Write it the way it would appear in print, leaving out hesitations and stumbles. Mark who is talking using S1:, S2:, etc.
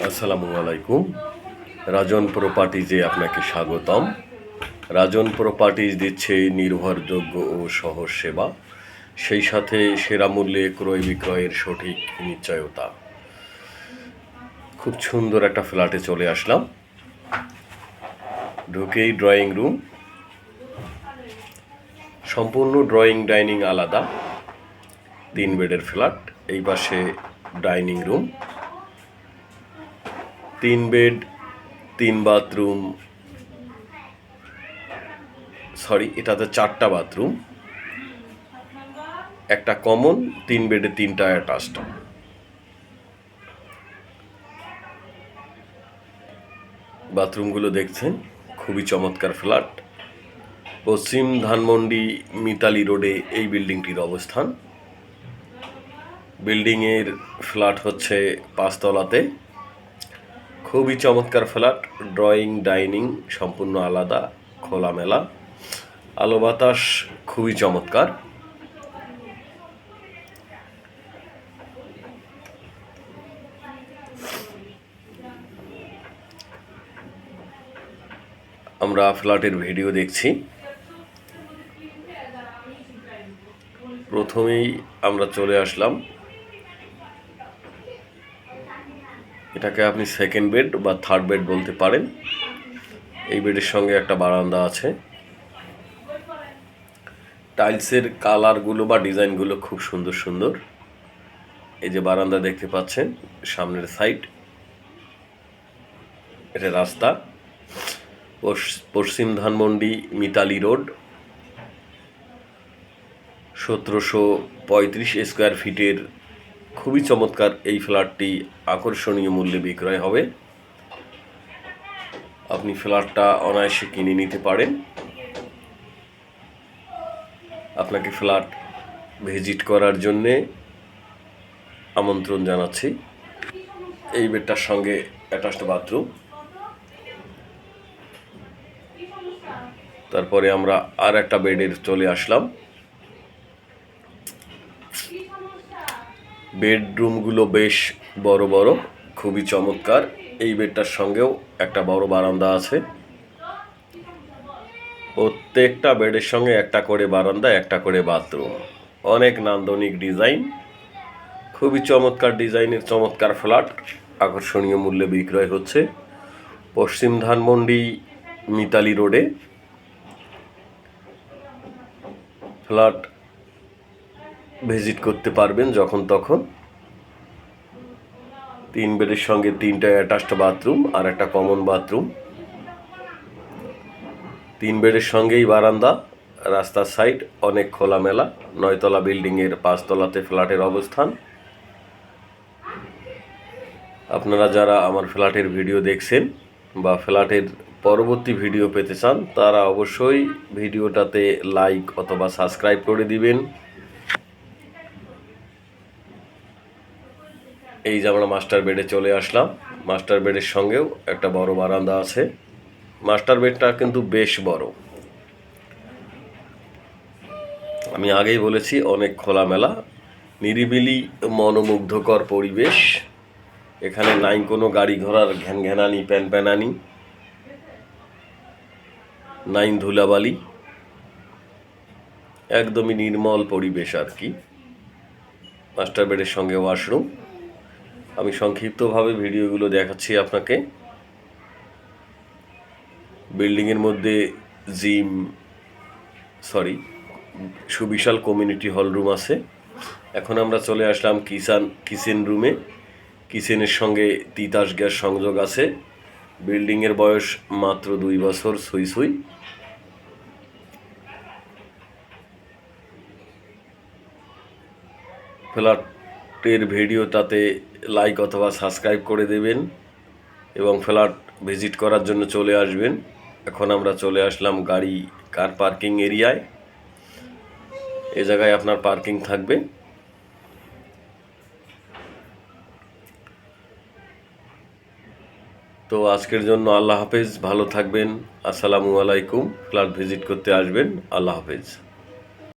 S1: আসসালামু আলাইকুম। রাজন প্রপার্টিজে আপনাকে স্বাগতম। রাজন প্রপার্টিজ দিচ্ছে নির্ভরযোগ্য ও সহজ সেবা, সেই সাথে সেরা মূল্যে ক্রয় বিক্রয়ের সঠিক নিশ্চয়তা। খুব সুন্দর একটা ফ্ল্যাটে চলে আসলাম। ঢুকেই ড্রয়িং রুম, সম্পূর্ণ ড্রয়িং ডাইনিং আলাদা। 3 বেডের ফ্ল্যাট। এই পাশে ডাইনিং রুম, 3 বেড 3 বাথরুম, এটাতে 4টা বাথরুম, একটা কমন, 3 বেডে 3টা অ্যাটাচড। বাথরুমগুলো দেখছেন, খুবই চমৎকার ফ্ল্যাট। পশ্চিম ধানমন্ডি মিতালি রোডে এই বিল্ডিংটির অবস্থান। বিল্ডিংয়ের ফ্ল্যাট হচ্ছে 5 তলাতে। খুবই চমৎকার ফ্ল্যাট, ড্রয়িং ডাইনিং সম্পূর্ণ আলাদা, খোলামেলা, আলো বাতাস খুবই চমৎকার। আমরা ফ্ল্যাটের ভিডিও দেখছি। প্রথমেই আমরা চলে আসলাম, এটাকে আপনি সেকেন্ড বেড বা থার্ড বেড বলতে পারেন। এই বেডের সঙ্গে একটা বারান্দা আছে। টাইলসের কালারগুলো বা ডিজাইনগুলো খুব সুন্দর সুন্দর। এই যে বারান্দা দেখতে পাচ্ছেন, সামনের সাইড, এটা রাস্তা। পশ্চিম ধানমন্ডি মিতালি রোড, 1735 স্কোয়ার ফিটের খুবই চমৎকার এই ফ্ল্যাটটি আকর্ষণীয় মূল্যে বিক্রয় হবে। আপনি ফ্ল্যাটটা অনায়াসে কিনে নিতে পারেন। আপনাকে ফ্ল্যাট ভিজিট করার জন্যে আমন্ত্রণ জানাচ্ছি। এই বেডটার সঙ্গে অ্যাটাচড বাথরুম। তারপরে আমরা আর একটা বেডের চলে আসলাম। বেডরুমগুলো বেশ বড় বড়, খুবই চমৎকার। এই বেডটার সঙ্গেও একটা বড় বারান্দা আছে। প্রত্যেকটা বেডের সঙ্গে একটা করে বারান্দা, একটা করে বাথরুম। অনেক নান্দনিক ডিজাইন, খুবই চমৎকার ডিজাইনের চমৎকার ফ্ল্যাট আকর্ষণীয় মূল্যে বিক্রয় হচ্ছে পশ্চিম ধানমন্ডি মিতালি রোডে। ফ্ল্যাট ভিজিট করতে পারবেন যখন তখন। 3 বেডের সঙ্গে 3টা অ্যাটাচড বাথরুম আর একটা কমন বাথরুম। 3 বেডের সঙ্গেই বারান্দা, রাস্তার সাইড অনেক খোলামেলা। 9 তলা বিল্ডিংয়ের 5 তলাতে ফ্ল্যাটের অবস্থান। আপনারা যারা আমার ফ্ল্যাটের ভিডিও দেখছেন বা ফ্ল্যাটের পরবর্তী ভিডিও পেতে চান, তারা অবশ্যই ভিডিওটাতে লাইক অথবা সাবস্ক্রাইব করে দিবেন। এই যে আমরা মাস্টার বেডে চলে আসলাম। মাস্টার বেডের সঙ্গেও একটা বড় বারান্দা আছে। মাস্টার বেডটা কিন্তু বেশ বড়। আমি আগেই বলেছি, অনেক খোলামেলা, নিরিবিলি, মনোমুগ্ধকর পরিবেশ। এখানে নাই কোনো গাড়ি ঘোড়ার ঘ্যানঘ্যানানি প্যানপ্যানানি, নাই ধুলাবালি, একদমই নির্মল পরিবেশ আর কি। মাস্টার বেডের সঙ্গে ওয়াশরুম। আমি সংক্ষিপ্তভাবে ভিডিওগুলো দেখাচ্ছি আপনাকে। বিল্ডিংয়ের মধ্যে জিম, সুবিশাল কমিউনিটি হল রুম আছে। এখন আমরা চলে আসলাম কিচেন রুমে। কিচেনের সঙ্গে তিতাস গ্যাস সংযোগ আছে। বিল্ডিংয়ের বয়স মাত্র 2 বছর সুই সুই। ফ্ল্যাটের ভিডিওটাতে লাইক অথবা সাবস্ক্রাইব করে দেবেন এবং ফ্ল্যাট ভিজিট করার জন্য চলে আসবেন। এখন আমরা চলে আসলাম কার পার্কিং এরিয়ায়। এ জায়গায় আপনার পার্কিং থাকবে। তো আজকের জন্য আল্লাহ হাফেজ, ভালো থাকবেন। আসসালামু আলাইকুম। ফ্ল্যাট ভিজিট করতে আসবেন। আল্লাহ হাফেজ।